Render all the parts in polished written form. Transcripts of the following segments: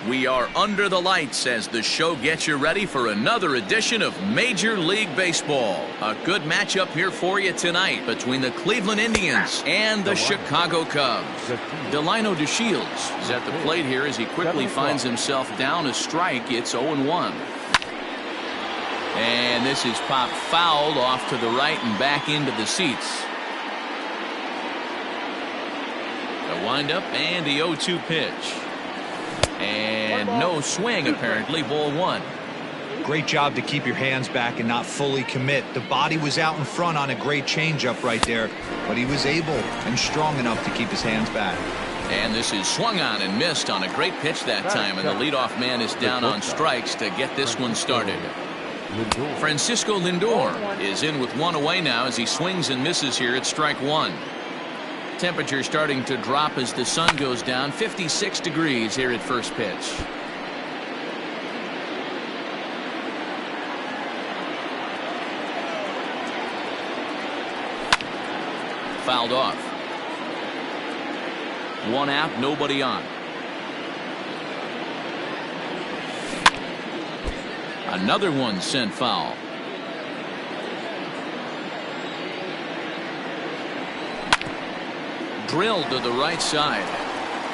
We are under the lights as the show gets you ready for another edition of Major League Baseball. A good matchup here for you tonight between the Cleveland Indians and the Chicago Cubs. Delino DeShields is at the plate here as he quickly finds himself down a strike. It's 0-1. And this is popped fouled off to the right and back into the seats. The windup and the 0-2 pitch. And no swing, apparently. Ball one. Great job to keep your hands back and not fully commit. The body was out in front on a great changeup right there, but he was able and strong enough to keep his hands back. And this is swung on and missed on a great pitch that time, and the leadoff man is down on strikes to get this one started. Francisco Lindor is in with one away now as he swings and misses here at strike one. Temperature starting to drop as the sun goes down. 56 degrees here at first pitch. Fouled off. One out, nobody on. Another one sent foul. Drilled to the right side,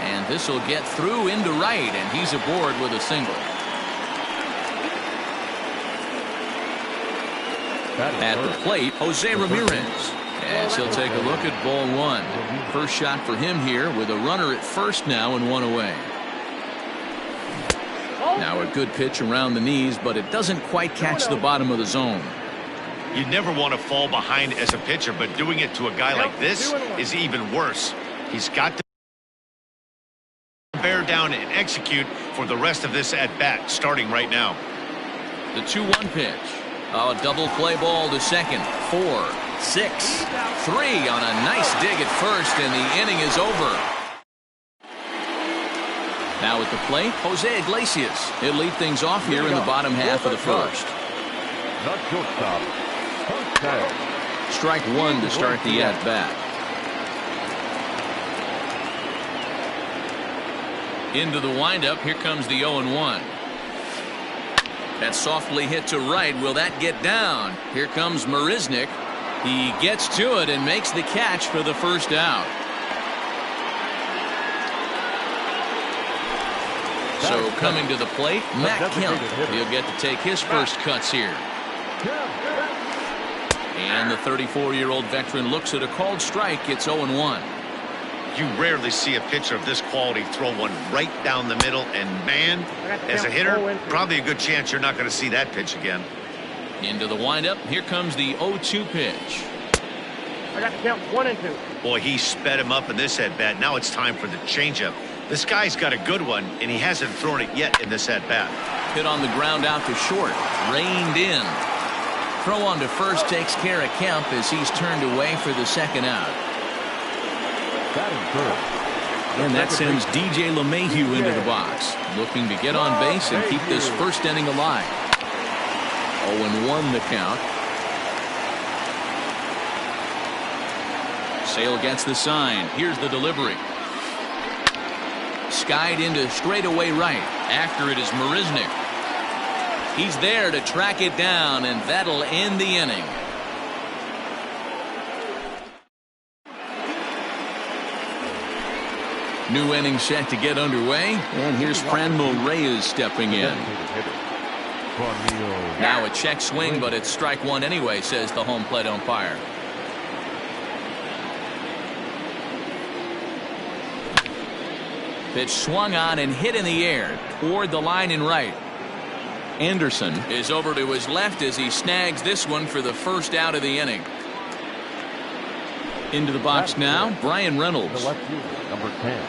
and this will get through into right, and he's aboard with a single. At the plate, Jose Ramirez, as he'll take a look at ball one. First shot for him here with a runner at first now and one away. Now a good pitch around the knees, but it doesn't quite catch the bottom of the zone. You never want to fall behind as a pitcher, but doing it to a guy like this is even worse. He's got to bear down and execute for the rest of this at-bat, starting right now. The 2-1 pitch. A double play ball to second. 4, 6, 3 on a nice dig at first, and the inning is over. Now at the plate, Jose Iglesias. He'll lead things off here in the bottom half of the first. Strike one to start the at-bat. Into the windup. Here comes the 0-1. That's softly hit to right. Will that get down? Here comes Marisnick. He gets to it and makes the catch for the first out. So coming to the plate, Matt Kemp. He'll get to take his first cuts here. And the 34-year-old veteran looks at a called strike. It's 0-1. You rarely see a pitcher of this quality throw one right down the middle, and man, as a hitter, probably a good chance you're not going to see that pitch again. Into the windup. Here comes the 0-2 pitch. I got to count 1 and 2. Boy, he sped him up in this at-bat. Now it's time for the changeup. This guy's got a good one, and he hasn't thrown it yet in this at-bat. Hit on the ground out to short. Reined in. Throw on to first takes care of Kemp as he's turned away for the second out. And that sends DJ LeMahieu into the box, looking to get on base and keep this first inning alive. 0-1 the count. Sale gets the sign. Here's the delivery. Skied into straightaway right. After it is Marisnick. He's there to track it down, and that'll end the inning. New inning set to get underway, and here's Franmil Reyes stepping in. Now a check swing, but it's strike one anyway, says the home plate umpire. Pitch swung on and hit in the air toward the line in right. Anderson is over to his left as he snags this one for the first out of the inning. Into the box now, Brian Reynolds. Number 10.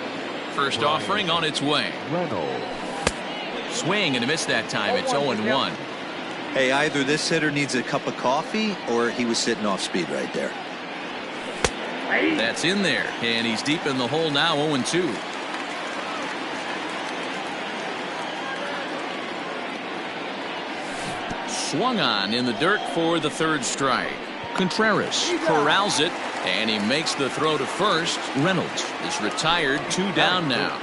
First offering on its way. Swing and a miss that time. It's 0-1. Hey, either this hitter needs a cup of coffee or he was sitting off speed right there. That's in there, and he's deep in the hole now, 0-2. Swung on in the dirt for the third strike. Contreras corrals it, and he makes the throw to first. Reynolds is retired, 2 down now.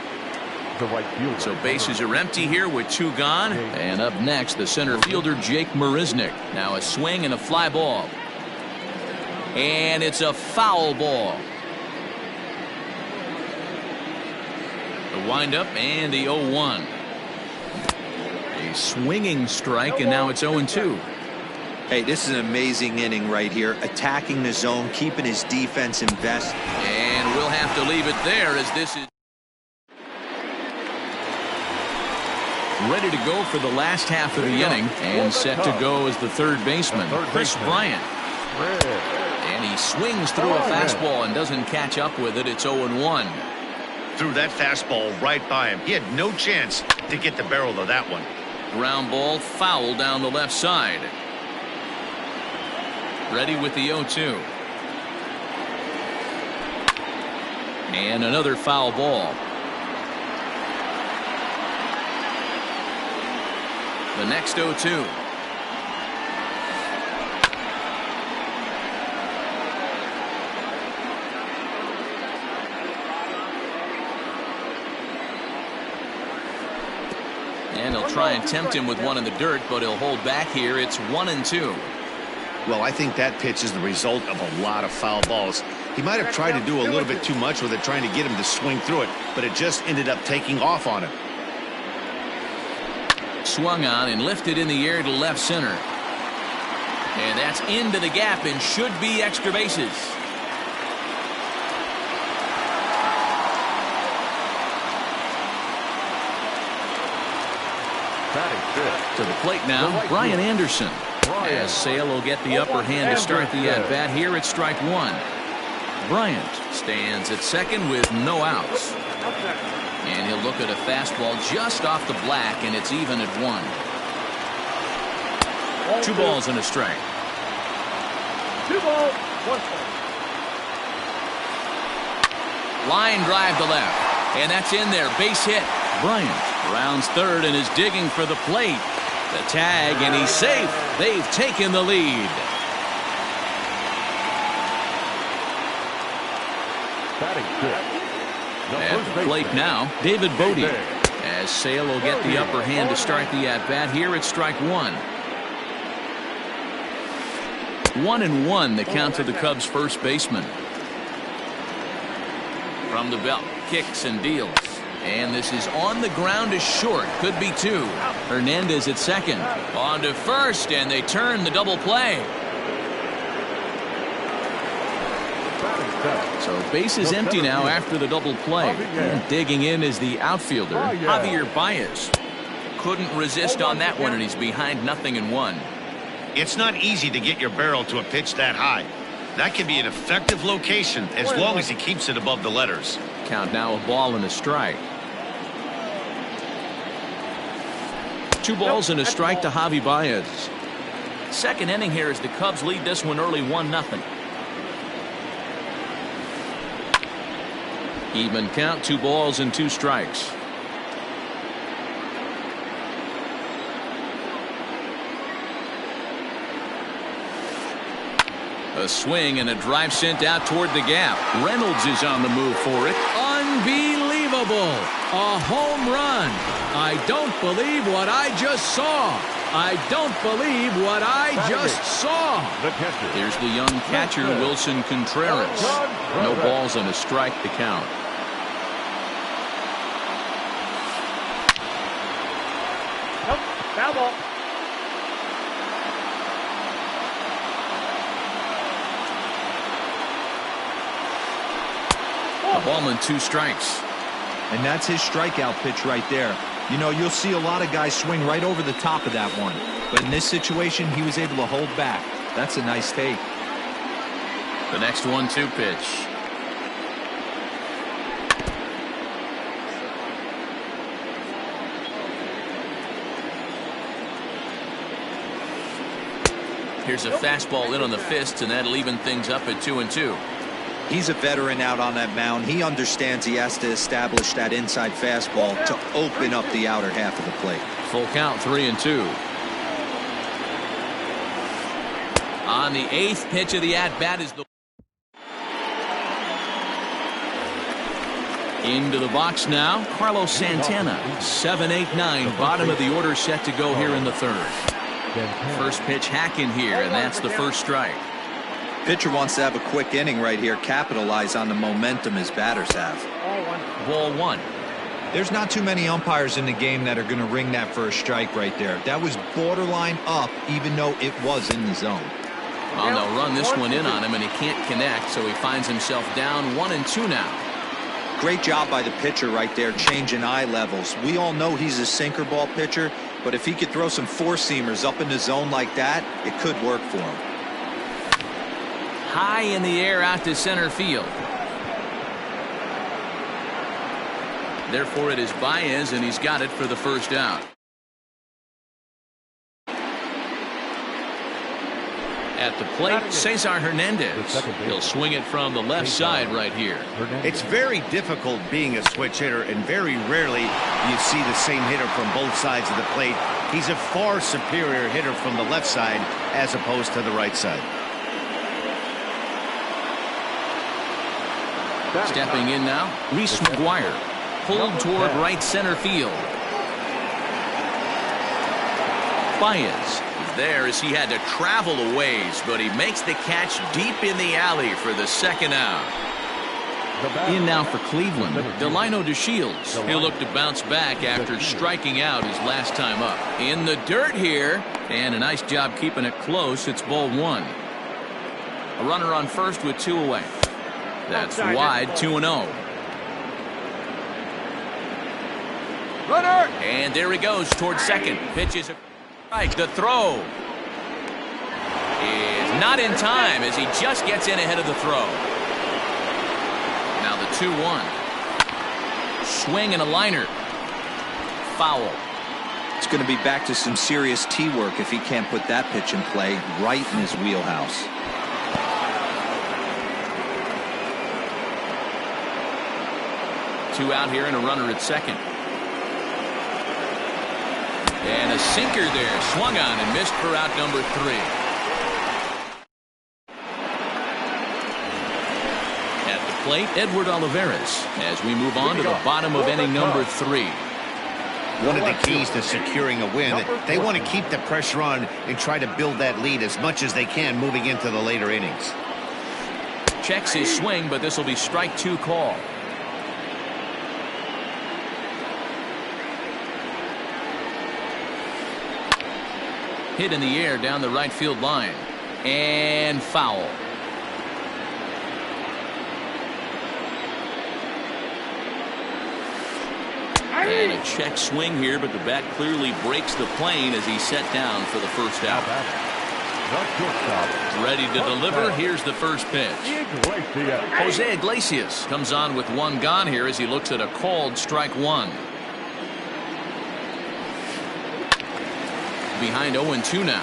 So bases are empty here with 2 gone. And up next, the center fielder, Jake Marisnick. Now a swing and a fly ball. And it's a foul ball. The windup and the 0-1. A swinging strike, and now it's 0-2. Hey, this is an amazing inning right here. Attacking the zone, keeping his defense invested. And we'll have to leave it there as this is ready to go for the last half of the inning, and set to go as the third baseman, Chris Bryant. And he swings through a fastball and doesn't catch up with it. It's 0-1. Threw that fastball right by him. He had no chance to get the barrel of that one. Ground ball foul down the left side. Ready with the 0-2. And another foul ball. The next 0-2. And he'll try and tempt him with one in the dirt, but he'll hold back here. It's 1-2. Well, I think that pitch is the result of a lot of foul balls. He might have tried to do a little bit too much with it, trying to get him to swing through it, but it just ended up taking off on him. Swung on and lifted in the air to left center. And that's into the gap and should be extra bases. To the plate now, Brian Anderson. As Sale will get the upper hand to start the at-bat here at strike 1. Bryant stands at second with no outs. And he'll look at a fastball just off the black, and it's even at 1. 2 balls and a strike. 2 balls, 1 strike. Line drive to left, and that's in there. Base hit. Bryant rounds third and is digging for the plate. The tag, and he's safe. They've taken the lead. At the plate now, David Bodie. As Sale will get the upper hand to start the at-bat here at strike 1. 1-1 the count to the Cubs' first baseman. From the belt, kicks and deals. And this is on the ground is short. Could be 2. Hernandez at second. On to first, and they turn the double play. So base is empty now after the double play. And digging in is the outfielder, Javier Baez. Couldn't resist on that one, and he's behind 0-1. It's not easy to get your barrel to a pitch that high. That can be an effective location as long as he keeps it above the letters. Count now a ball and a strike. 2 balls and a strike to Javi Baez. Second inning here as the Cubs lead this one early 1-0. Even count, 2 balls and 2 strikes. A swing and a drive sent out toward the gap. Reynolds is on the move for it. Unbelievable. A home run. I don't believe what I just saw. I don't believe what I just saw. Here's the young catcher, Wilson Contreras. No balls and a strike to count. Nope, foul ball. A ball and 2 strikes. And that's his strikeout pitch right there. You know, you'll see a lot of guys swing right over the top of that one. But in this situation, he was able to hold back. That's a nice take. The next 1-2 pitch. Here's a fastball in on the fists, and that'll even things up at 2-2. He's a veteran out on that mound. He understands he has to establish that inside fastball to open up the outer half of the plate. Full count, 3-2. On the 8th pitch of the at-bat is the... Into the box now, Carlos Santana. 7-8-9, bottom of the order set to go here in the 3rd. First pitch hacking here, and that's the first strike. Pitcher wants to have a quick inning right here, capitalize on the momentum his batters have. Ball 1. There's not too many umpires in the game that are going to ring that first strike right there. That was borderline up, even though it was in the zone. Well, they'll run this one in on him, and he can't connect, so he finds himself down 1-2 now. Great job by the pitcher right there, changing eye levels. We all know he's a sinker ball pitcher, but if he could throw some four-seamers up in the zone like that, it could work for him. High in the air out to center field. Therefore, it is Baez, and he's got it for the first out. At the plate, Cesar Hernandez. He'll swing it from the left side right here. It's very difficult being a switch hitter, and very rarely you see the same hitter from both sides of the plate. He's a far superior hitter from the left side as opposed to the right side. Stepping in now, Reese McGuire. Pulled toward right center field. Baez is there as he had to travel a ways, but he makes the catch deep in the alley for the second out. In now for Cleveland, Delino DeShields. He'll look to bounce back after striking out his last time up. In the dirt here, and a nice job keeping it close. It's ball 1. A runner on first with 2 away. That's wide, 2-0. Runner! And there he goes towards second. Pitches a strike. The throw is not in time as he just gets in ahead of the throw. Now the 2-1. Swing and a liner. Foul. It's going to be back to some serious tee work if he can't put that pitch in play right in his wheelhouse. Two out here and a runner at second. And a sinker there, swung on and missed for out number 3. At the plate, Edward Olivares, as we move on to the bottom of inning number 3. One of the keys to securing a win, they want to keep the pressure on and try to build that lead as much as they can moving into the later innings. Checks his swing, but this will be strike 2 call. Hit in the air down the right field line. And foul. And a check swing here, but the bat clearly breaks the plane as he's set down for the first out. Ready to deliver. Here's the first pitch. Jose Iglesias comes on with 1 gone here as he looks at a called strike 1. Behind 0-2 now.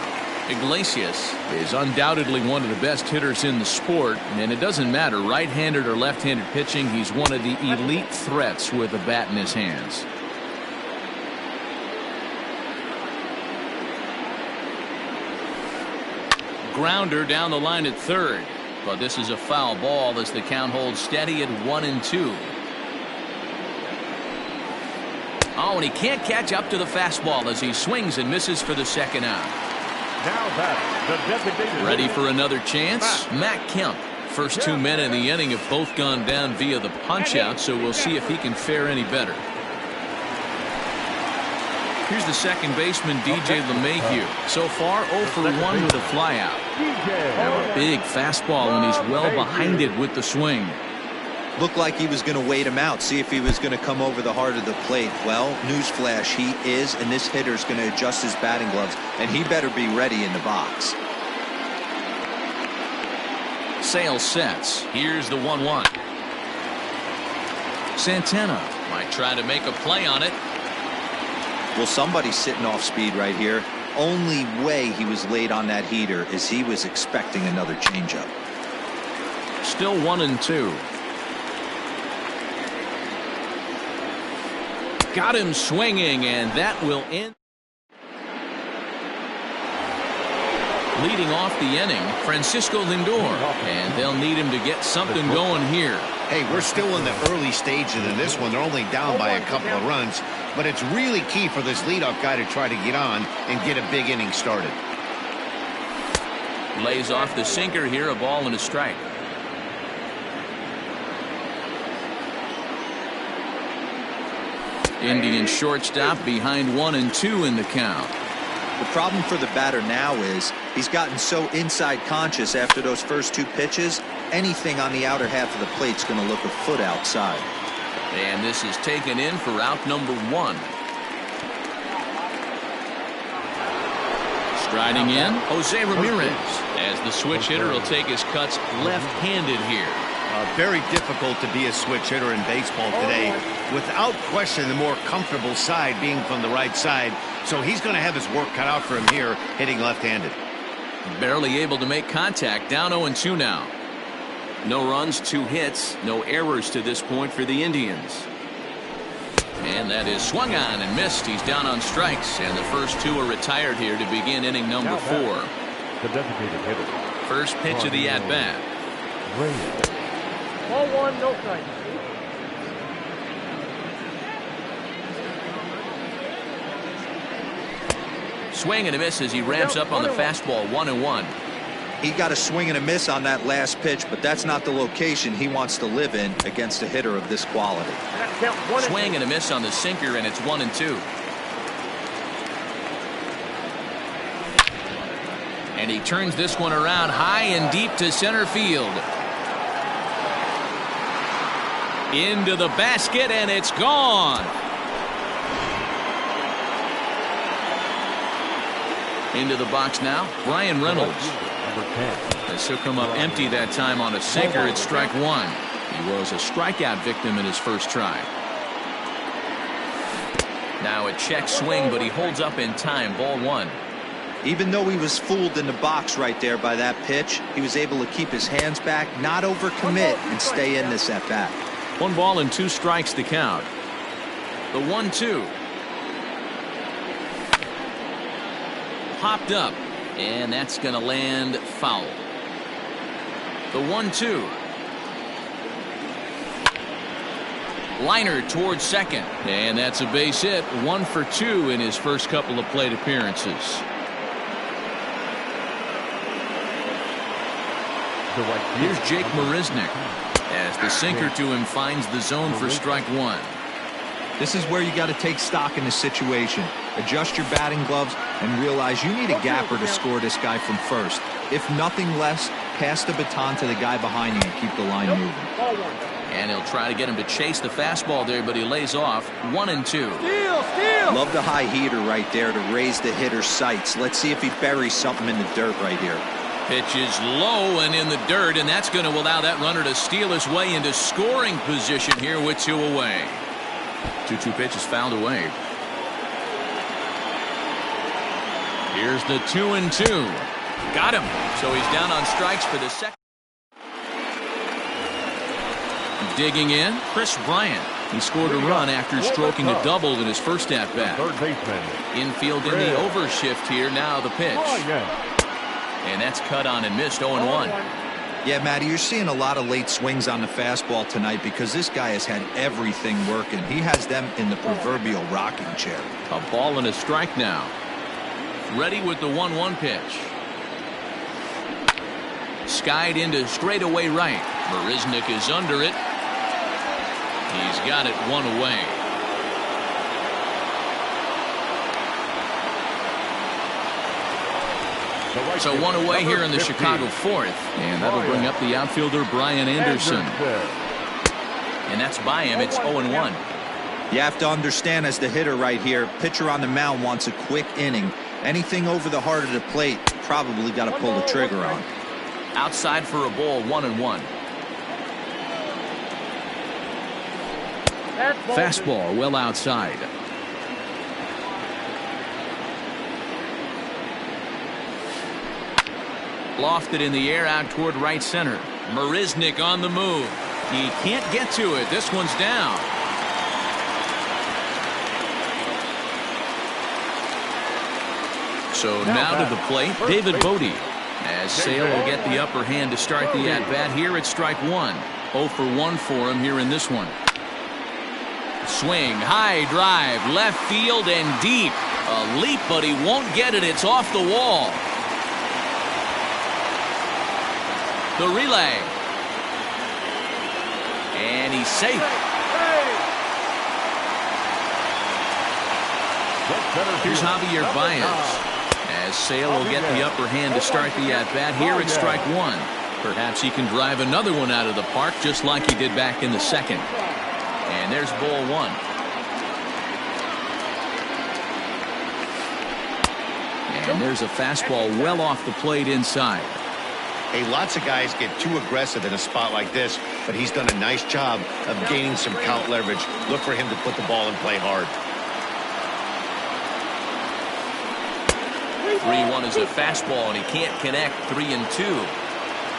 Iglesias is undoubtedly one of the best hitters in the sport, and it doesn't matter right-handed or left-handed pitching. He's one of the elite threats with a bat in his hands. Grounder down the line at third, but this is a foul ball as the count holds steady at 1-2. Oh, and he can't catch up to the fastball as he swings and misses for the second out. Now that the designated ready for another chance. Matt Kemp. First 2 men in the inning have both gone down via the punch out, so we'll see if he can fare any better. Here's the second baseman, DJ LeMahieu. So far 0 for 1 with a flyout. A big fastball, and he's well behind it with the swing. Looked like he was going to wait him out, see if he was going to come over the heart of the plate. Well, newsflash, he is, and this hitter's going to adjust his batting gloves, and he better be ready in the box. Sales sets. Here's the 1-1. Santana might try to make a play on it. Well, somebody's sitting off speed right here. Only way he was late on that heater is he was expecting another changeup. Still 1-2. Got him swinging, and that will end. Leading off the inning, Francisco Lindor, and they'll need him to get something going here. Hey, we're still in the early stages of this one. They're only down by a couple of runs, but it's really key for this leadoff guy to try to get on and get a big inning started. Lays off the sinker here, a ball and a strike. Indian shortstop behind 1-2 in the count. The problem for the batter now is he's gotten so inside conscious after those first two pitches, anything on the outer half of the plate's going to look a foot outside. And this is taken in for out number 1. Striding in, Jose Ramirez, as the switch hitter will take his cuts left-handed here. Very difficult to be a switch hitter in baseball today. Without question, the more comfortable side being from the right side. So he's going to have his work cut out for him here, hitting left-handed. Barely able to make contact, down 0-2 now. No runs, 2 hits, no errors to this point for the Indians. And that is swung on and missed. He's down on strikes, and the first 2 are retired here to begin inning number 4. The designated hitter. First pitch of the at-bat. Ball 1, no strike. Swing and a miss as he ramps up on the fastball. 1-1. He got a swing and a miss on that last pitch, but that's not the location he wants to live in against a hitter of this quality. Swing and a miss on the sinker, and it's 1-2. And he turns this one around high and deep to center field. Into the basket, and it's gone. Into the box now, Brian Reynolds. As he'll come up empty that time on a sinker. It's strike 1. He was a strikeout victim in his first try. Now a check swing, but he holds up in time. Ball 1. Even though he was fooled in the box right there by that pitch, he was able to keep his hands back, not overcommit, and stay in this at-bat. 1 ball and 2 strikes to count. The 1-2. Popped up, and that's going to land foul. The 1-2. Liner towards second, and that's a base hit. 1 for 2 in his first couple of plate appearances. Here's Jake Marisnick as the sinker to him finds the zone for strike 1. This is where you got to take stock in the situation. Adjust your batting gloves and realize you need a gapper to score this guy from first. If nothing less, pass the baton to the guy behind you and keep the line moving. And he'll try to get him to chase the fastball there, but he lays off. 1-2. Steal! Love the high heater right there to raise the hitter's sights. Let's see if he buries something in the dirt right here. Pitch is low and in the dirt, and that's going to allow that runner to steal his way into scoring position here with 2 away. 2-2 pitch is fouled away. Here's the 2-2. Got him. So he's down on strikes for the second. Digging in, Chris Bryant. He scored a run after stroking a double in his first at-bat. Third baseman. Infield in the overshift here. Now the pitch. And that's cut on and missed. 0-1. Yeah, Matty, you're seeing a lot of late swings on the fastball tonight because this guy has had everything working. He has them in the proverbial rocking chair. A ball and a strike now. Ready with the 1-1 pitch. Skied into straightaway right. Marisnick is under it. He's got it 1 away. So 1 away here in the Chicago 4th. And that'll bring up the outfielder Brian Anderson. And that's by him. It's 0-1. You have to understand as the hitter right here, pitcher on the mound wants a quick inning. Anything over the heart of the plate, probably got to pull the trigger on. Outside for a ball, 1-1. Fastball well outside. Lofted in the air out toward right center. Marisnik on the move. He can't get to it. This one's down. So now to the plate, David Bodie. As Sale will get the upper hand to start the at-bat here at strike one. 0 for 1 for him here in this one. Swing, high drive, left field and deep. A leap, but he won't get it. It's off the wall. The relay. And he's safe. Here's Javier Baez. As Sale will get the upper hand to start the at-bat here at strike one. Perhaps he can drive another one out of the park just like he did back in the second. And there's ball one. And there's a fastball well off the plate inside. Hey, lots of guys get too aggressive in a spot like this, but he's done a nice job of gaining some count leverage. Look for him to put the ball in play hard. 3-1 is a fastball, and he can't connect. 3-2.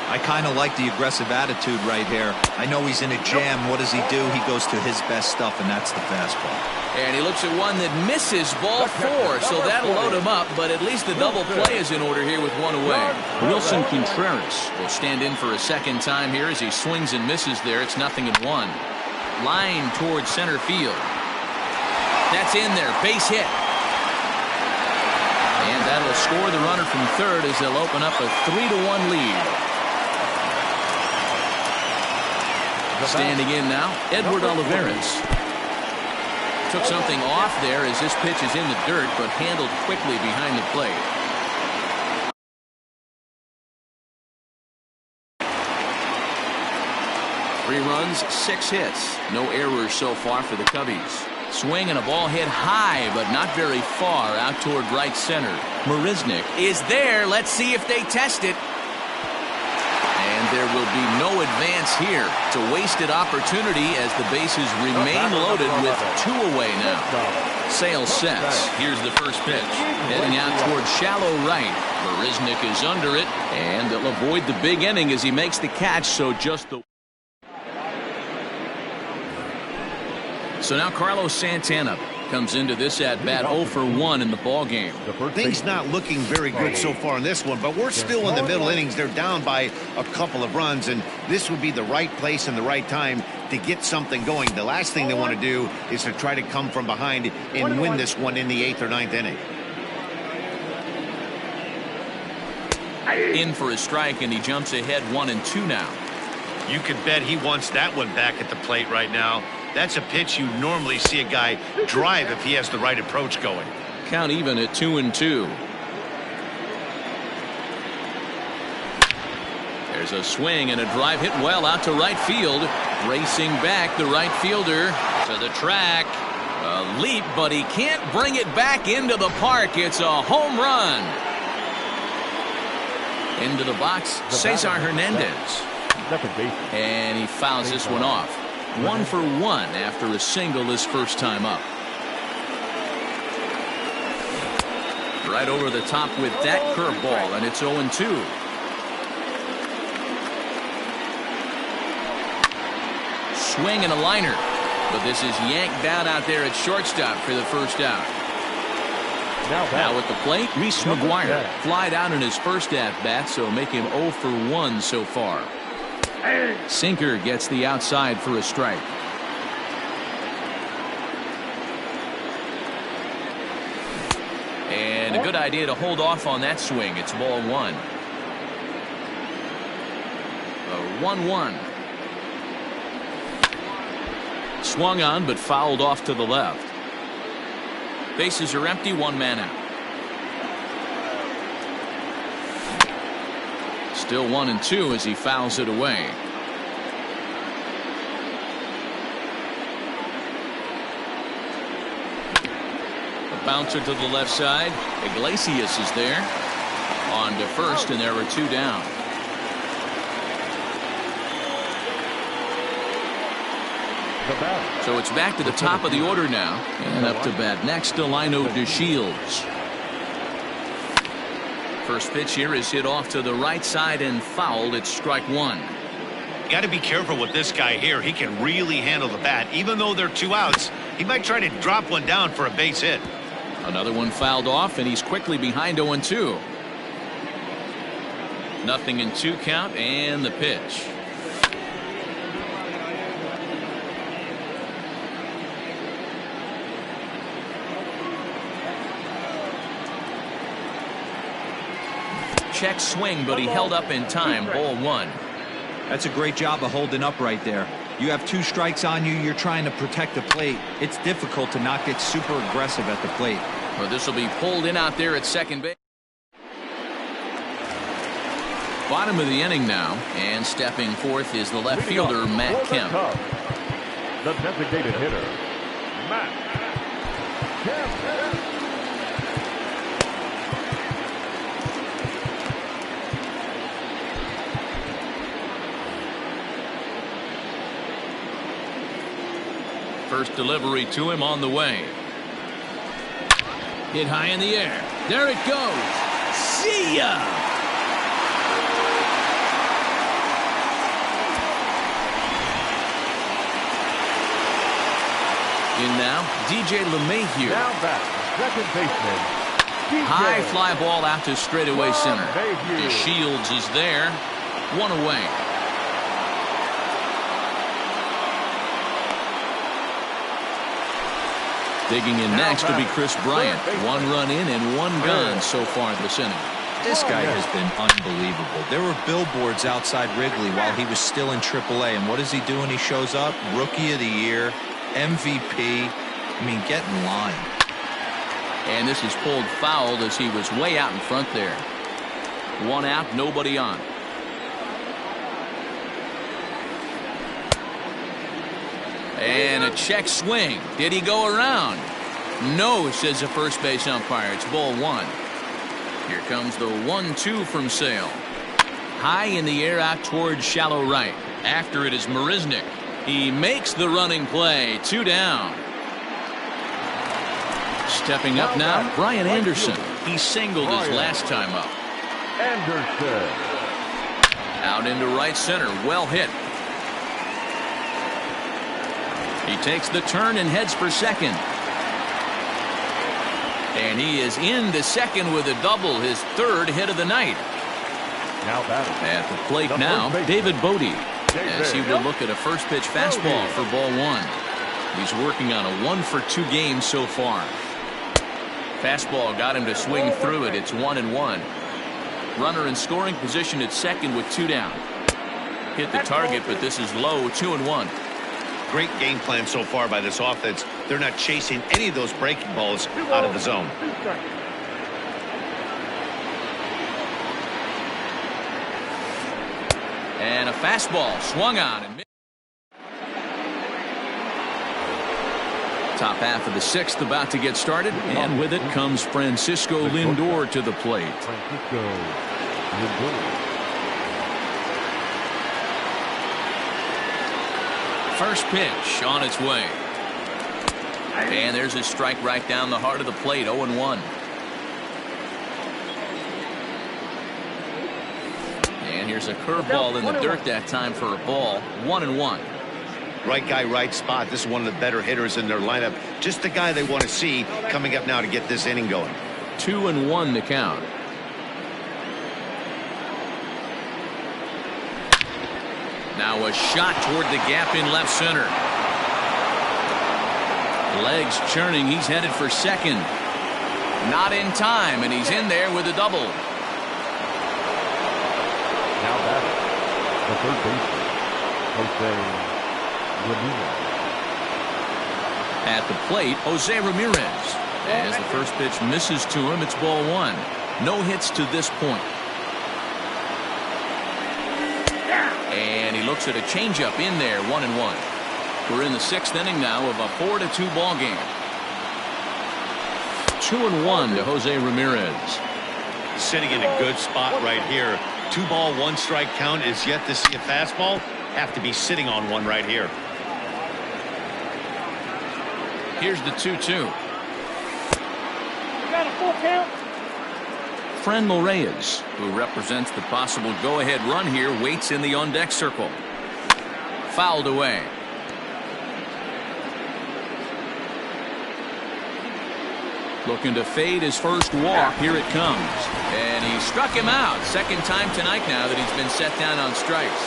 I kind of like the aggressive attitude right here. I know he's in a jam. What does he do? He goes to his best stuff, and that's the fastball. And he looks at one that misses ball 4, so that'll load him up, but at least the double play is in order here with one away. Wilson Contreras will stand in for a second time here as he swings and misses there. It's 0-1. Line towards center field. That's in there. Base hit. And that'll score the runner from third as they'll open up a 3-1 lead. Standing in now, Edward Olivares. Took something off there as this pitch is in the dirt, but handled quickly behind the plate. Three runs, 6 hits. No errors so far for the Cubbies. Swing and a ball hit high, but not very far out toward right center. Marisnik is there. Let's see if they test it. And there will be no advance here. It's a wasted opportunity as the bases remain loaded with 2 away now. Sale sets. Here's the first pitch. Heading out toward shallow right. Marisnik is under it, and they'll avoid the big inning as he makes the catch, so just the... So now Carlos Santana comes into this at-bat 0 for 1 in the ball game. Things not looking very good so far in this one, but we're still in the middle innings. They're down by a couple of runs, and this would be the right place and the right time to get something going. The last thing they want to do is to try to come from behind and win this one in the 8th or 9th inning. In for a strike, and he jumps ahead 1-2 now. You can bet he wants that one back at the plate right now. That's a pitch you normally see a guy drive if he has the right approach going. Count even at 2-2. There's a swing and a drive hit well out to right field. Racing back, the right fielder to the track. A leap, but he can't bring it back into the park. It's a home run. Into the box, Cesar Hernandez. And he fouls this one off. 1 for 1 after a single his first time up. Right over the top with that curveball, and it's 0-2. Swing and a liner, but this is yanked down out there at shortstop for the first out. Now at the plate, Reese McGuire flied out in his first at-bat, so make him 0 for 1 so far. Sinker gets the outside for a strike. And a good idea to hold off on that swing. It's ball 1. A 1-1. Swung on but fouled off to the left. Bases are empty, 1 man out. Still 1-2 as he fouls it away. A bouncer to the left side. Iglesias is there. On to first, and there are 2 down. So it's back to the top of the order now. And up to bat next, Delino DeShields. First pitch here is hit off to the right side and fouled. It's strike one. Got to be careful with this guy here. He can really handle the bat. Even though they're 2 outs, he might try to drop one down for a base hit. Another one fouled off, and he's quickly behind 0-2. Nothing in 2 count, and the pitch. Check swing, but he held up in time. Ball 1. That's a great job of holding up right there. You have 2 strikes on you. You're trying to protect the plate. It's difficult to not get super aggressive at the plate. Well, this will be pulled in out there at second base. Bottom of the inning now, and stepping forth is the left fielder, Matt Kemp. The designated hitter, Matt Kemp. First delivery to him on the way. Hit high in the air. There it goes. See ya! In now, DJ LeMahieu. Now back, second baseman. High fly ball out to straightaway center. Shields is there. 1 away. Digging in next to be Chris Bryant. 1 run in and 1 gone so far this inning. This guy has been unbelievable. There were billboards outside Wrigley while he was still in AAA, and what does he do when he shows up? Rookie of the Year, MVP. I mean, get in line. And this is pulled fouled as he was way out in front there. 1 out, nobody on. And a check swing. Did he go around? No, says the first base umpire. It's ball 1. Here comes the 1-2 from Sale. High in the air out towards shallow right. After it is Marisnick. He makes the running play. 2 down. Stepping up now, Brian Anderson. He singled his last time up. Anderson. Out into right center. Well hit. He takes the turn and heads for second. And he is into second with a double, his 3rd hit of the night. Now batting. At the plate now, David Bodie, as he will look at a first pitch fastball for ball 1. He's working on a 1-for-2 game so far. Fastball got him to swing through it. It's 1-1. Runner in scoring position at second with 2 down. Hit the target, but this is low. 2-1. Great game plan so far by this offense. They're not chasing any of those breaking balls out of the zone. And a fastball swung on. And top half of the 6th about to get started. And with it comes Francisco Lindor to the plate. Francisco Lindor. First pitch on its way. And there's a strike right down the heart of the plate. 0-1. And here's a curveball in the dirt that time for a ball. 1-1. Right guy, right spot. This is one of the better hitters in their lineup. Just the guy they want to see coming up now to get this inning going. 2-1 the count. Now a shot toward the gap in left center. Legs churning. He's headed for second. Not in time, and he's in there with a double. Now batting, the third baseman, Jose Ramirez. At the plate, Jose Ramirez. As the first pitch misses to him, it's ball 1. No hits to this point. And he looks at a changeup in there. 1-1. We're in the 6th inning now of a 4-2 ball game. 2-1 to Jose Ramirez. Sitting in a good spot right here. 2 ball, 1 strike count is yet to see a fastball. Have to be sitting on one right here. Here's the 2-2. Got a 4 count. Franmil Reyes, who represents the possible go-ahead run here, waits in the on-deck circle. Fouled away. Looking to fade his first walk. Here it comes. And he struck him out. Second time tonight now that he's been set down on strikes.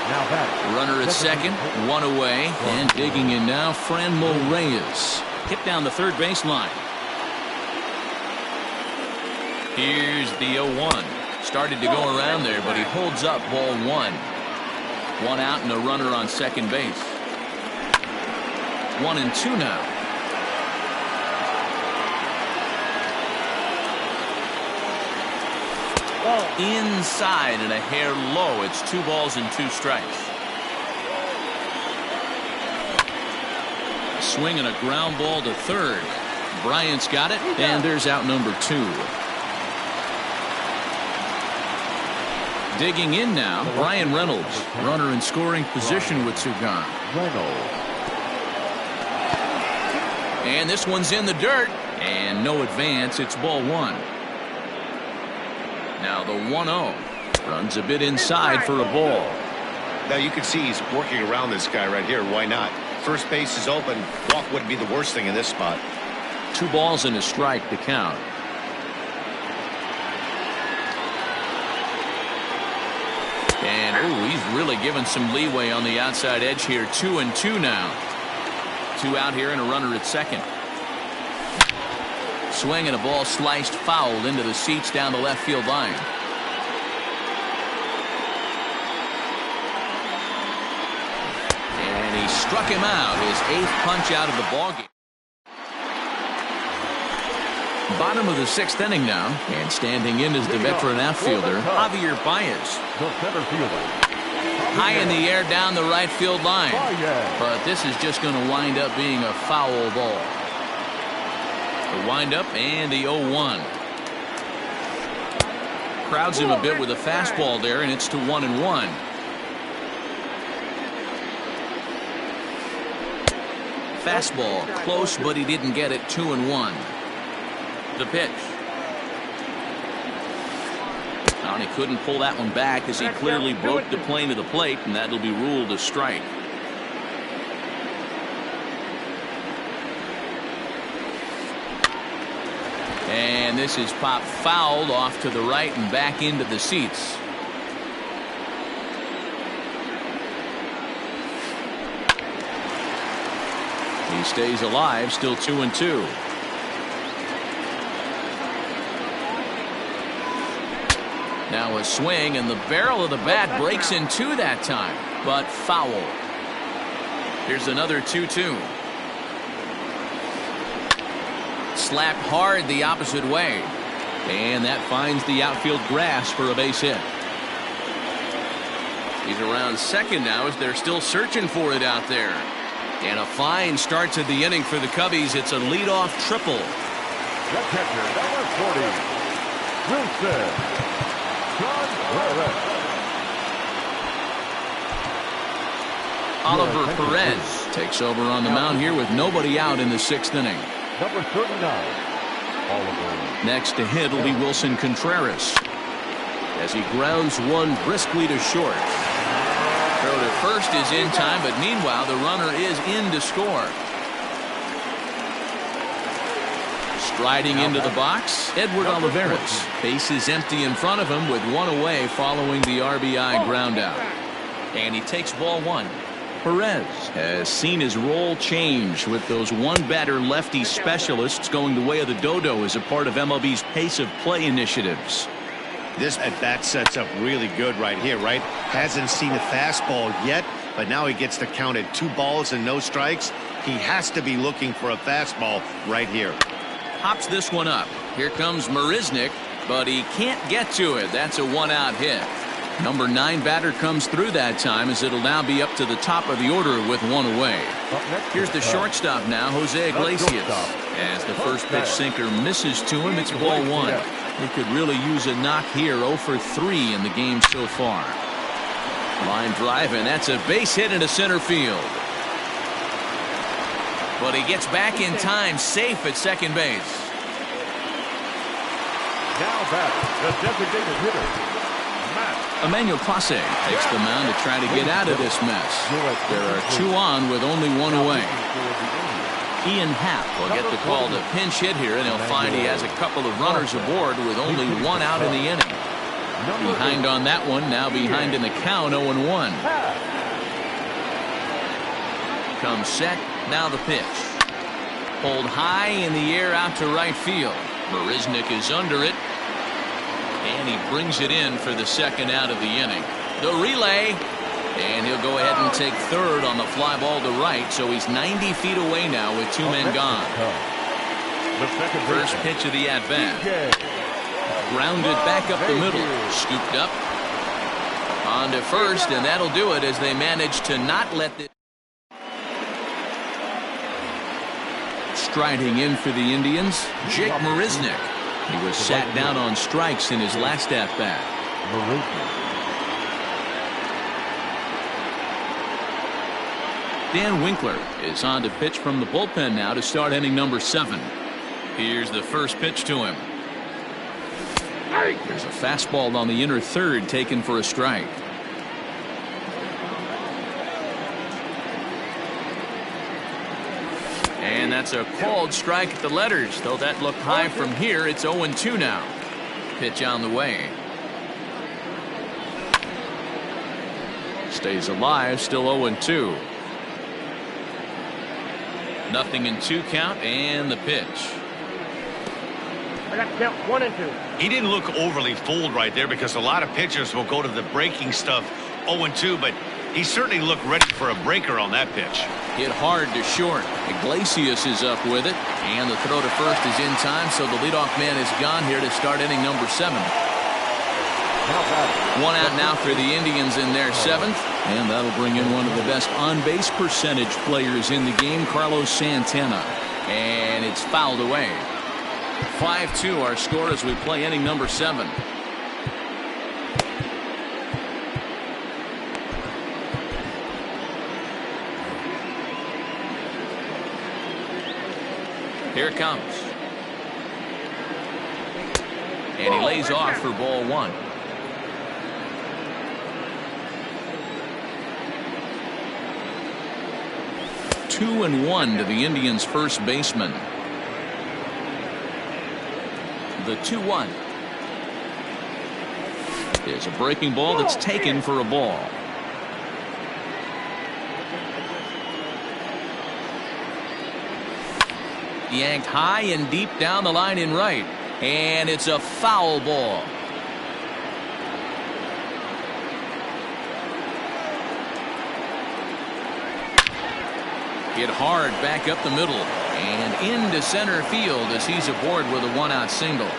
Now that Runner at second, one away. And digging in now, Franmil Reyes. Hit down the third baseline. Here's the 0-1. Started to go around there, but he holds up ball one. One out and a runner on second base. 1-2 now. Inside and a hair low. It's 2 balls and 2 strikes. Swing and a ground ball to third. Bryant's got it, and there's out number 2. Digging in now, Brian Reynolds. Runner in scoring position with two gone. Reynolds. And this one's in the dirt. And no advance. It's ball one. Now the 1-0. Runs a bit inside for a ball. Now you can see he's working around this guy right here. Why not? First base is open. Walk wouldn't be the worst thing in this spot. 2 balls and a strike to count. And he's really given some leeway on the outside edge here. 2-2 now. 2 out here and a runner at second. Swing and a ball sliced fouled into the seats down the left field line. And he struck him out. His 8th punch out of the ballgame. Bottom of the 6th inning now, and standing in is the veteran outfielder Javier Baez. The center fielder. High in the air down the right field line, but this is just going to wind up being a foul ball. The windup and the 0-1. Crowds him a bit with a fastball there, and it's to 1-1. Fastball close, but he didn't get it. 2-1. The pitch. And he couldn't pull that one back as he clearly broke the plane of the plate, and that'll be ruled a strike. And this is popped fouled off to the right and back into the seats. He stays alive, still 2-2. Now a swing, and the barrel of the bat breaks in 2 that time, but foul. Here's another 2-2. Slapped hard the opposite way, and that finds the outfield grass for a base hit. He's around second now as they're still searching for it out there. And a fine start to the inning for the Cubbies. It's a leadoff triple. The catcher, number 40, Wilson. Oliver Perez takes over on the mound here with nobody out in the 6th inning. Number 39, Oliver. Next to hit will be Wilson Contreras as he grounds one briskly to short. Throw to first is in time, but meanwhile the runner is in to score. Striding into the box, Edward Olivares. Base is empty in front of him with 1 away following the RBI groundout. And he takes ball 1. Perez has seen his role change with those one-batter lefty specialists going the way of the dodo as a part of MLB's pace of play initiatives. This at-bat sets up really good right here, right? Hasn't seen a fastball yet, but now he gets to count at 2 balls and no strikes. He has to be looking for a fastball right here. Hops this one up. Here comes Marisnick, but he can't get to it. That's a 1-out hit. Number 9 batter comes through that time as it'll now be up to the top of the order with 1 away. Here's the shortstop now, Jose Iglesias. As the first pitch sinker misses to him, it's ball 1. He could really use a knock here. 0 for 3 in the game so far. Line drive, and that's a base hit into center field. But he gets back in time, safe at second base. Now batting, the designated hitter, Matt. Emmanuel Clase takes the mound to try to get out of this mess. There are 2 on with only 1 away. Ian Happ will get the call to pinch hit here, and he'll find he has a couple of runners aboard with only 1 out in the inning. Behind on that one, now behind in the count, 0-1. Comes set, now the pitch. Pulled high in the air out to right field. Marisnick is under it, and he brings it in for the 2nd out of the inning. The relay, and he'll go ahead and take 3rd on the fly ball to right, so he's 90 feet away now with 2 men gone. First pitch of the at-bat. Grounded back up the middle, scooped up on to first, and that'll do it as they manage to not let the... Striding in for the Indians, Jake Marisnick. He was sat down on strikes in his last at-bat. Dan Winkler is on to pitch from the bullpen now to start inning number 7. Here's the first pitch to him. There's a fastball on the inner third taken for a strike. And that's a called strike at the letters, though that looked high from here. It's 0-2 now. Pitch on the way. Stays alive, still 0-2. Nothing in 2 count, and the pitch. I got to count 1 and 2. He didn't look overly fooled right there because a lot of pitchers will go to the breaking stuff 0-2, but he certainly looked ready for a breaker on that pitch. Hit hard to short. Iglesias is up with it, and the throw to first is in time, so the leadoff man is gone here to start inning number 7. 1 out now for the Indians in their 7th, and that'll bring in one of the best on-base percentage players in the game, Carlos Santana, and it's fouled away. 5-2 our score as we play inning number 7. Here it comes. And he lays off for ball 1. Two and 1 to the Indians' first baseman. The 2-1 is a breaking ball that's taken for a ball. Yanked high and deep down the line in right, and it's a foul ball. Hit hard back up the middle and into center field as he's aboard with a 1-out single.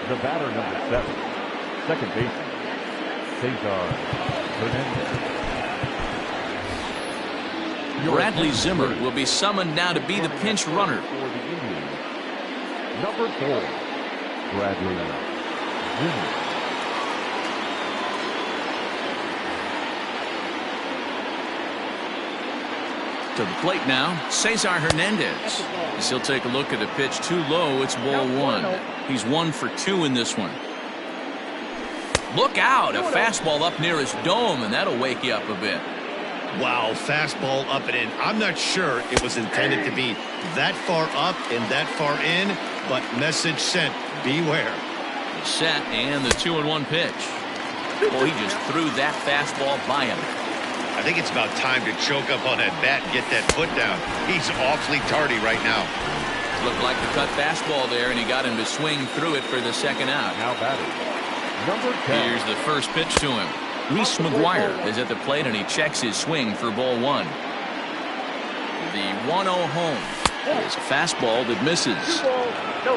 The batter number 7, second baseman, Cesar Hernandez. Bradley Zimmer will be summoned now to be the pinch runner. For the Indians, number 4, Bradley Zimmer. To the plate now, Cesar Hernandez. As he'll take a look at the pitch too low, it's ball 1. He's 1 for 2 in this one. Look out, a fastball up near his dome, and that'll wake you up a bit. Wow, fastball up and in. I'm not sure it was intended to be that far up and that far in, but message sent, beware. Set, and the 2-1 pitch. Boy, he just threw that fastball by him. I think it's about time to choke up on that bat and get that foot down. He's awfully tardy right now. Looked like the cut fastball there, and he got him to swing through it for the 2nd out. Now batting, number 10. Here's the first pitch to him. Reese McGuire is at the plate, and he checks his swing for ball 1. The 1-0 home is a fastball that misses.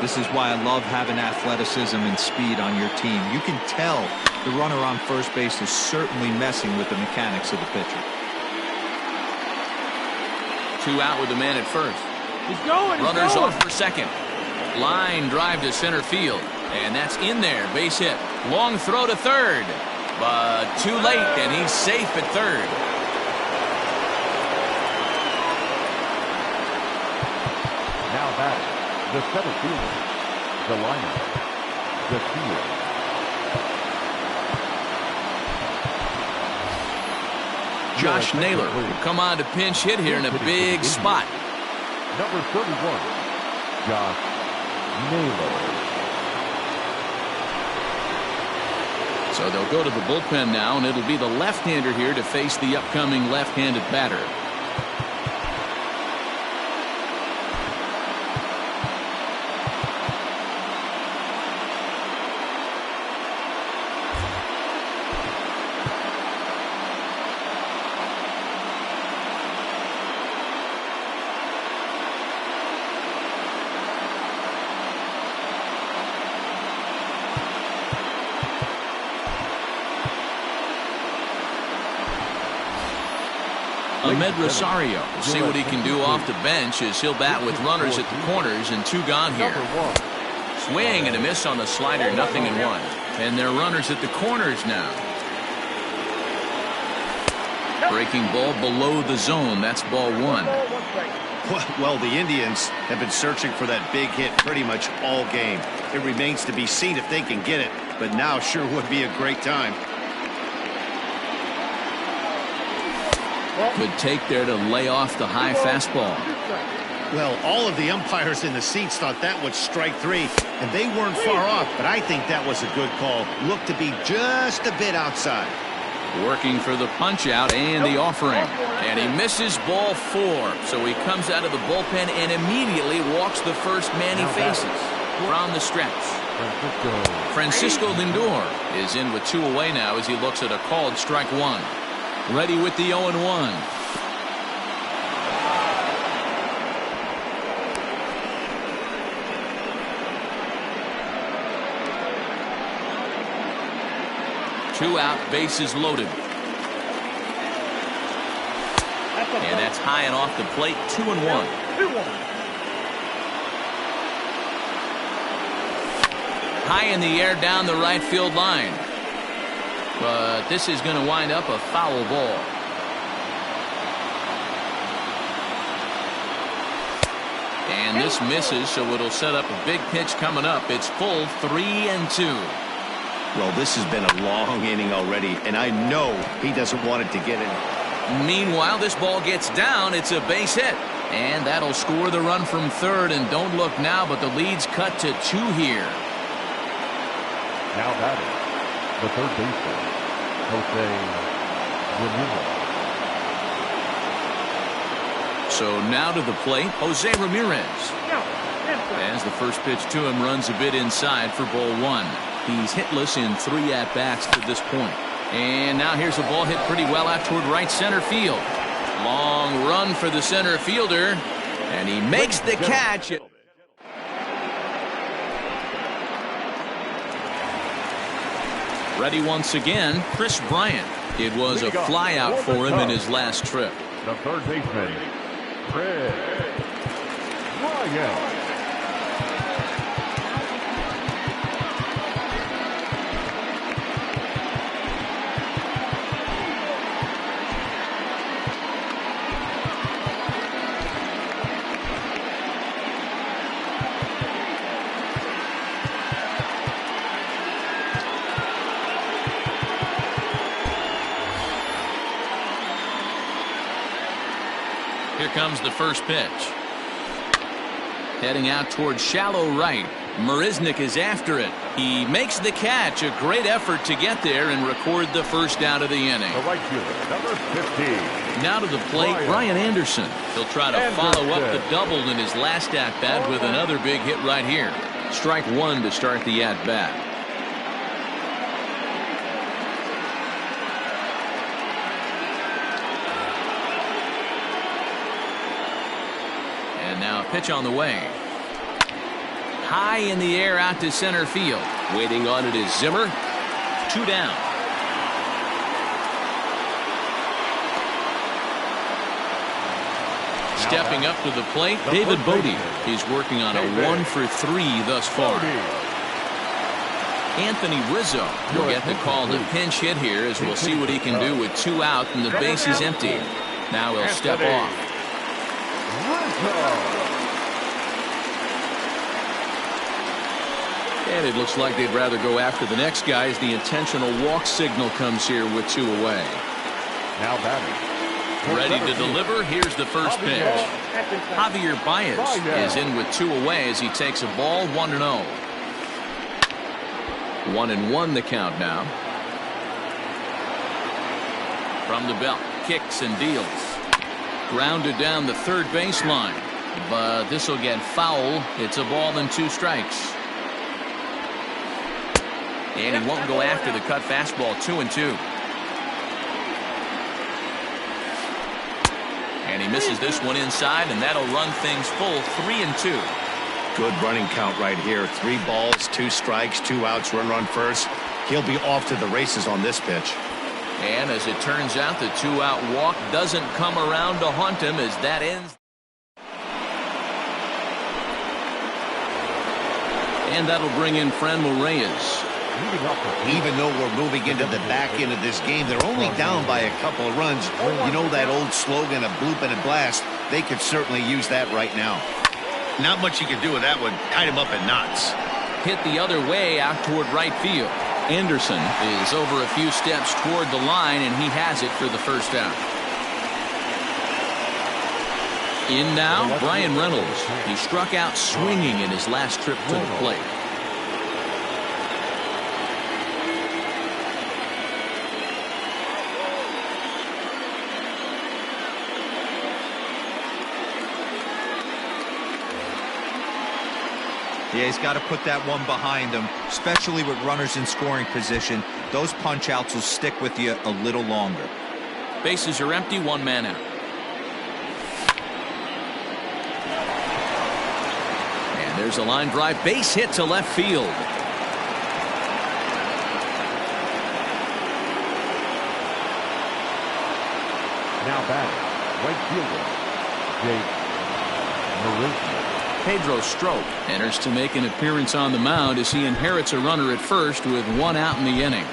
This is why I love having athleticism and speed on your team. You can tell the runner on first base is certainly messing with the mechanics of the pitcher. Two out with the man at first. He's going. Runners off for second. Line drive to center field. And that's in there. Base hit. Long throw to third. But too late, and he's safe at third. Now batting, the center fielder, the lineup, the field. Josh Naylor will come on to pinch hit here in a big spot. Number 31, Josh Naylor. So they'll go to the bullpen now, and it'll be the left-hander here to face the upcoming left-handed batter. Ahmed Rosario will see what he can do off the bench as he'll bat with runners at the corners and two gone here. Swing and a miss on the slider, 0-1. And they're runners at the corners now. Breaking ball below the zone. That's ball one. Well, the Indians have been searching for that big hit pretty much all game. It remains to be seen if they can get it, but now sure would be a great time. Good take there to lay off the high fastball. Well, all of the umpires in the seats thought that was strike three, and they weren't far off, but I think that was a good call. Looked to be just a bit outside. Working for the punch out and the offering. And he misses ball four. So he comes out of the bullpen and immediately walks the first man he faces from the stretch. Francisco Lindor is in with two away now as he looks at a called strike one. Ready with the 0-1. Two out, bases loaded. And that's high and off the plate, 2-1. High in the air down the right field line. But this is going to wind up a foul ball. And this misses, so it'll set up a big pitch coming up. It's full 3-2. Well, this has been a long inning already, and I know he doesn't want it to get in. Meanwhile, this ball gets down. It's a base hit. And that'll score the run from third. And don't look now, but the lead's cut to 2 here. Now batting, the third baseman, Jose Ramirez. So now to the plate, Jose Ramirez. As the first pitch to him runs a bit inside for ball one. He's hitless in 3 at-bats to this point. And now here's a ball hit pretty well out toward right center field. Long run for the center fielder. And he makes the catch. Ready once again, Chris Bryant. It was a flyout for him in his last trip. The third baseman, Chris Bryant. Here comes the first pitch. Heading out towards shallow right. Marisnik is after it. He makes the catch. A great effort to get there and record the first out of the inning. The right fielder, number 15. Now to the plate, Brian Anderson. He'll try to follow up the double in his last at-bat with another big hit right here. Strike one to start the at-bat. And now a pitch on the way. High in the air out to center field. Waiting on it is Zimmer. 2 down. Stepping up to the plate, David Bodie. He's working on a 1-for-3 thus far. Anthony Rizzo will get the call to pinch hit here, as we'll see what he can do with 2 out and the base is empty. Now he'll step off. And it looks like they'd rather go after the next guy as the intentional walk signal comes here with 2 away. Now batting. Ready to deliver. Here's the first pitch. Javier Baez is in with 2 away as he takes a ball 1-0. 1-1 the count now. From the belt, kicks and deals. Grounded down the third baseline, but this will get foul. It's a ball and 2 strikes. And he won't go after the cut fastball. 2-2. And he misses this one inside, and that'll run things full. 3-2. Good running count right here. 3 balls, 2 strikes, 2 outs, run first. He'll be off to the races on this pitch. And as it turns out, the 2-out walk doesn't come around to haunt him as that ends. And that'll bring in Franmil Reyes. Even though we're moving into the back end of this game, they're only down by a couple of runs. You know that old slogan, a bloop and a blast? They could certainly use that right now. Not much you can do with that one. Tied him up in knots. Hit the other way out toward right field. Anderson is over a few steps toward the line, and he has it for the first out. In now, Brian Reynolds. He struck out swinging in his last trip to the plate. Yeah, he's got to put that one behind him, especially with runners in scoring position. Those punch-outs will stick with you a little longer. Bases are empty, 1 man out. And there's a line drive, base hit to left field. Now batting, right fielder, Jake Marisnick. Pedro Strop enters to make an appearance on the mound as he inherits a runner at first with 1 out in the inning.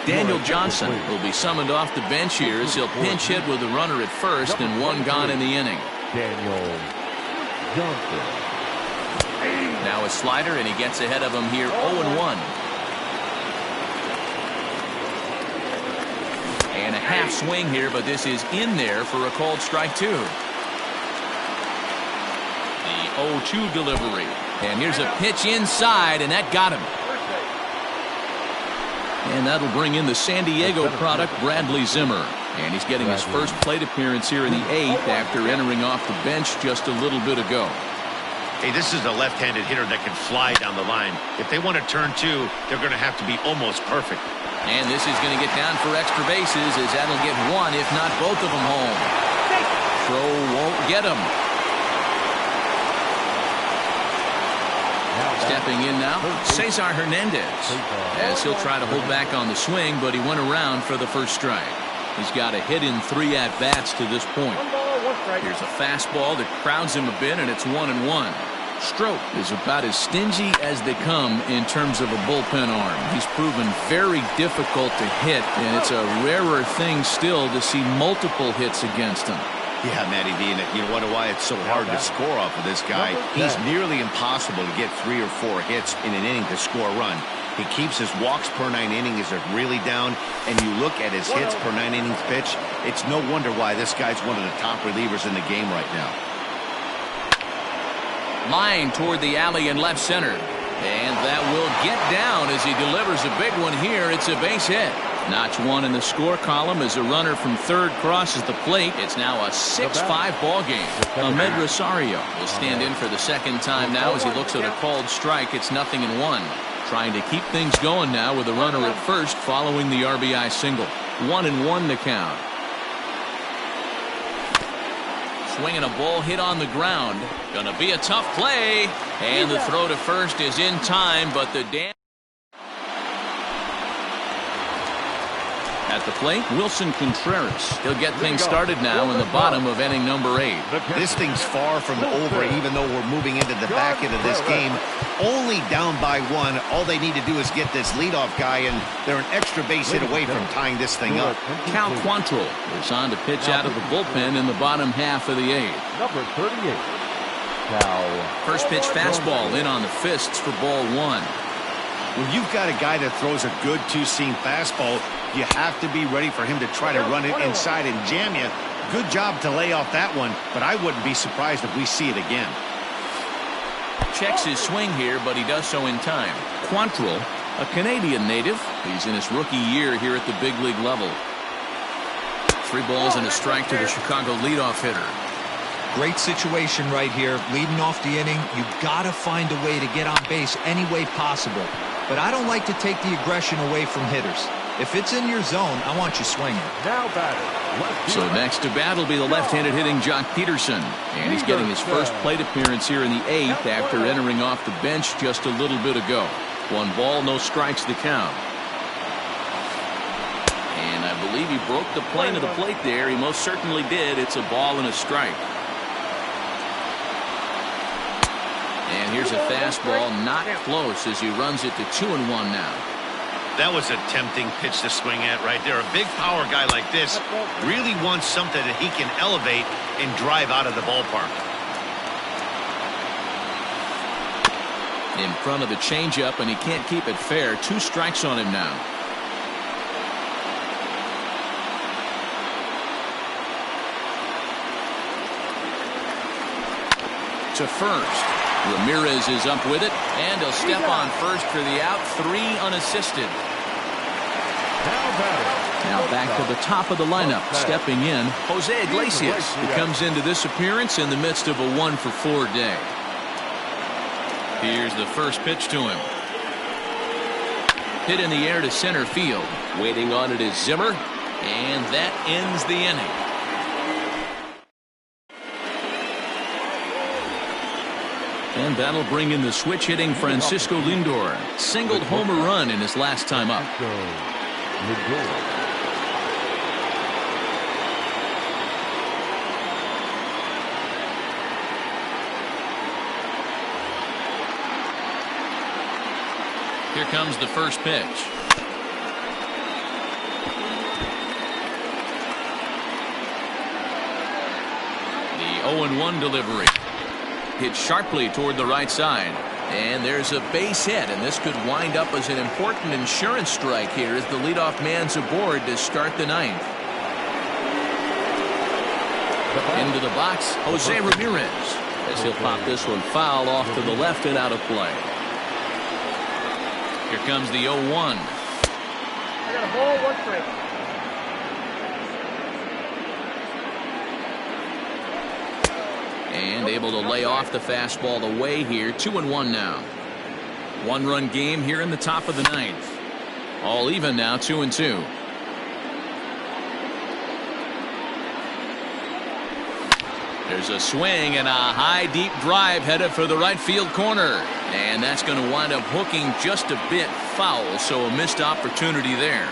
Daniel Johnson will be summoned off the bench here as he'll pinch hit with a runner at first and 1 gone in the inning. Daniel Johnson. Now a slider, and he gets ahead of him here 0-1. And a half swing here, but this is in there for a called strike 2. The 0-2 delivery. And here's a pitch inside, and that got him. And that'll bring in the San Diego product, Bradley Zimmer. And he's getting his first plate appearance here in the 8th after entering off the bench just a little bit ago. Hey, this is a left-handed hitter that can fly down the line. If they want to turn 2, they're going to have to be almost perfect. And this is going to get down for extra bases as that'll get 1, if not both of them home. Throw won't get him. Stepping in now, Cesar Hernandez, as he'll try to hold back on the swing, but he went around for the first strike. He's got a hit in 3 at-bats to this point. Here's a fastball that crowds him a bit, and it's 1-1. Strop is about as stingy as they come in terms of a bullpen arm. He's proven very difficult to hit, and it's a rarer thing still to see multiple hits against him. Yeah, Matty V, and you wonder why it's so hard to score off of this guy. He's nearly impossible to get 3 or 4 hits in an inning to score a run. He keeps his walks per 9 innings are really down, and you look at his hits per 9 innings pitch, it's no wonder why this guy's one of the top relievers in the game right now. Line toward the alley in left center. And that will get down as he delivers a big one here. It's a base hit. Notch 1 in the score column as a runner from third crosses the plate. It's now a 6-5 ball game. Ahmed Rosario will stand in for the second time now as he looks at a called strike. It's 0-1. Trying to keep things going now with a runner at first following the RBI single. 1-1 the count. Swinging a ball hit on the ground. Gonna be a tough play. And the throw to first is in time, but the damage. At the plate, Wilson Contreras. He'll get things started now in the bottom of inning number 8. This thing's far from over, even though we're moving into the back end of this game. Only down by 1. All they need to do is get this leadoff guy, and they're an extra base hit away from tying this thing up. Cal Quantrill is on to pitch out of the bullpen in the bottom half of the 8th. Number 38. Cal. First pitch fastball in on the fists for ball 1. When you've got a guy that throws a good two-seam fastball, you have to be ready for him to try to run it inside and jam you. Good job to lay off that one, but I wouldn't be surprised if we see it again. Checks his swing here, but he does so in time. Quantrill, a Canadian native. He's in his rookie year here at the big league level. 3 balls and a strike to the Chicago leadoff hitter. Great situation right here. Leading off the inning, you gotta find a way to get on base any way possible. But I don't like to take the aggression away from hitters. If it's in your zone, I want you swinging. Now batting. So next to bat will be the left-handed hitting Jock Peterson. And he's getting his first plate appearance here in the 8th after entering off the bench just a little bit ago. 1 ball, no strikes the count. And I believe he broke the plane of the plate there. He most certainly did. It's a ball and a strike. And here's a fastball, not close as he runs it to 2-1 now. That was a tempting pitch to swing at right there. A big power guy like this really wants something that he can elevate and drive out of the ballpark. In front of the changeup, and he can't keep it fair. 2 strikes on him now. To first. Ramirez is up with it, and he'll step on first for the out. 3 unassisted. Now back to the top of the lineup. Stepping in, Jose Iglesias, who comes into this appearance in the midst of a 1-for-4 day. Here's the first pitch to him. Hit in the air to center field. Waiting on it is Zimmer, and that ends the inning. And that'll bring in the switch-hitting Francisco Lindor. Singled home run in his last time up. Here comes the first pitch. The 0-1 delivery. Hit sharply toward the right side. And there's a base hit, and this could wind up as an important insurance strike here as the leadoff man's aboard to start the 9th. Into the box, Jose Ramirez, as he'll pop this one foul off to the left and out of play. Here comes the 0-1. I got a ball, 1 strike. And able to lay off the fastball away here. 2-1 now. 1-run game here in the top of the 9th. All even now, 2-2. There's a swing and a high deep drive headed for the right field corner. And that's going to wind up hooking just a bit foul, so a missed opportunity there.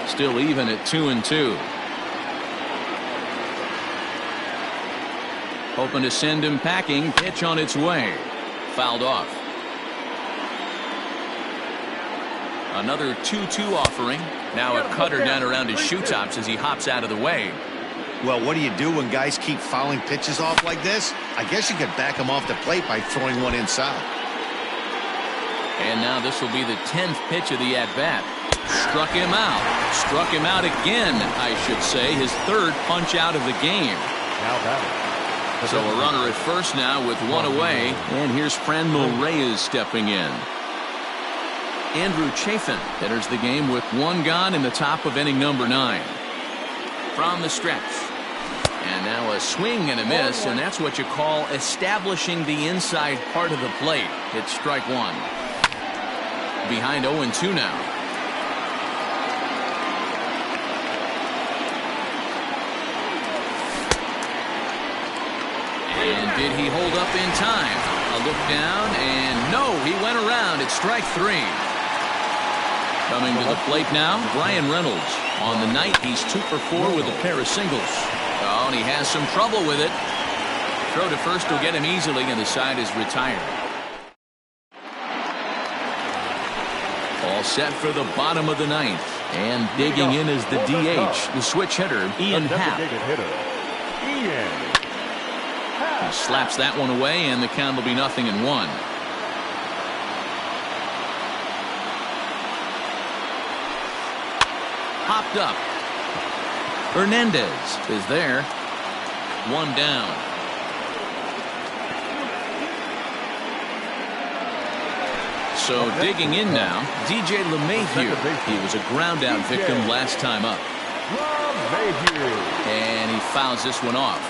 Still even at 2-2. Hoping to send him packing. Pitch on its way. Fouled off. Another 2-2 offering. Now a cutter down around his shoe tops as he hops out of the way. Well, what do you do when guys keep fouling pitches off like this? I guess you could back them off the plate by throwing one inside. And now this will be the 10th pitch of the at-bat. Struck him out. Struck him out again, I should say. His 3rd punch out of the game. Now batting. So a runner at first now with 1 away. And here's Franmil Reyes stepping in. Andrew Chafin enters the game with 1 gone in the top of inning number 9. From the stretch. And now a swing and a miss, and that's what you call establishing the inside part of the plate. It's strike 1. Behind 0-2 now. And did he hold up in time? A look down, and no, he went around. It's strike 3. Coming to the plate now, Brian Reynolds. On the night, he's 2 for 4 with a pair of singles. Oh, and he has some trouble with it. Throw to first will get him easily, and the side is retired. All set for the bottom of the ninth. And digging in is the DH, the switch hitter, Ian Happ. He slaps that one away, and the count will be 0-1. Popped up. Hernandez is there. 1 down. So digging in now, DJ LeMahieu. He was a ground out victim last time up. And he fouls this one off.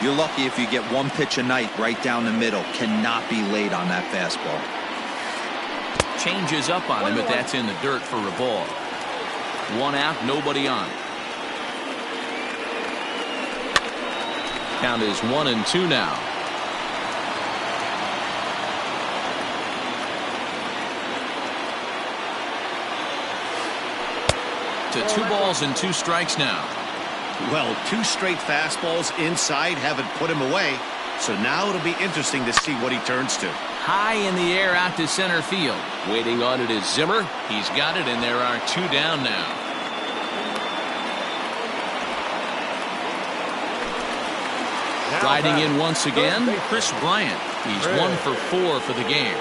You're lucky if you get 1 pitch a night right down the middle. Cannot be late on that fastball. Changes up on him, but that's in the dirt for a ball. 1 out, nobody on. Count is 1-2 now. To 2 balls and 2 strikes now. Well, 2 straight fastballs inside haven't put him away. So now it'll be interesting to see what he turns to. High in the air out to center field. Waiting on it is Zimmer. He's got it, and there are 2 down now. Riding in once again, Chris Bryant. He's 1 for 4 for the game.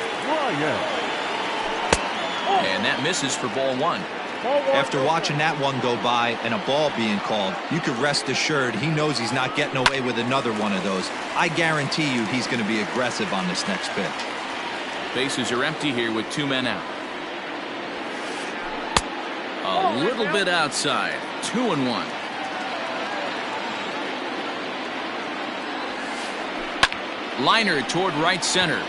And that misses for ball 1. After watching that one go by and a ball being called, you could rest assured he knows he's not getting away with another one of those. I guarantee you he's going to be aggressive on this next pitch. Bases are empty here with 2 men out. A little bit outside. 2-1. Liner toward right center.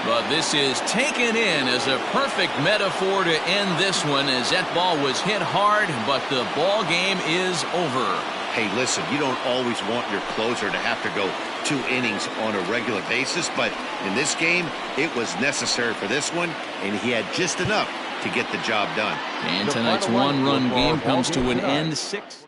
But this is taken in as a perfect metaphor to end this one, as that ball was hit hard, but the ball game is over. Hey, listen, you don't always want your closer to have to go 2 innings on a regular basis, but in this game, it was necessary for this one, and he had just enough to get the job done. And tonight's 1-run game comes to an end 6.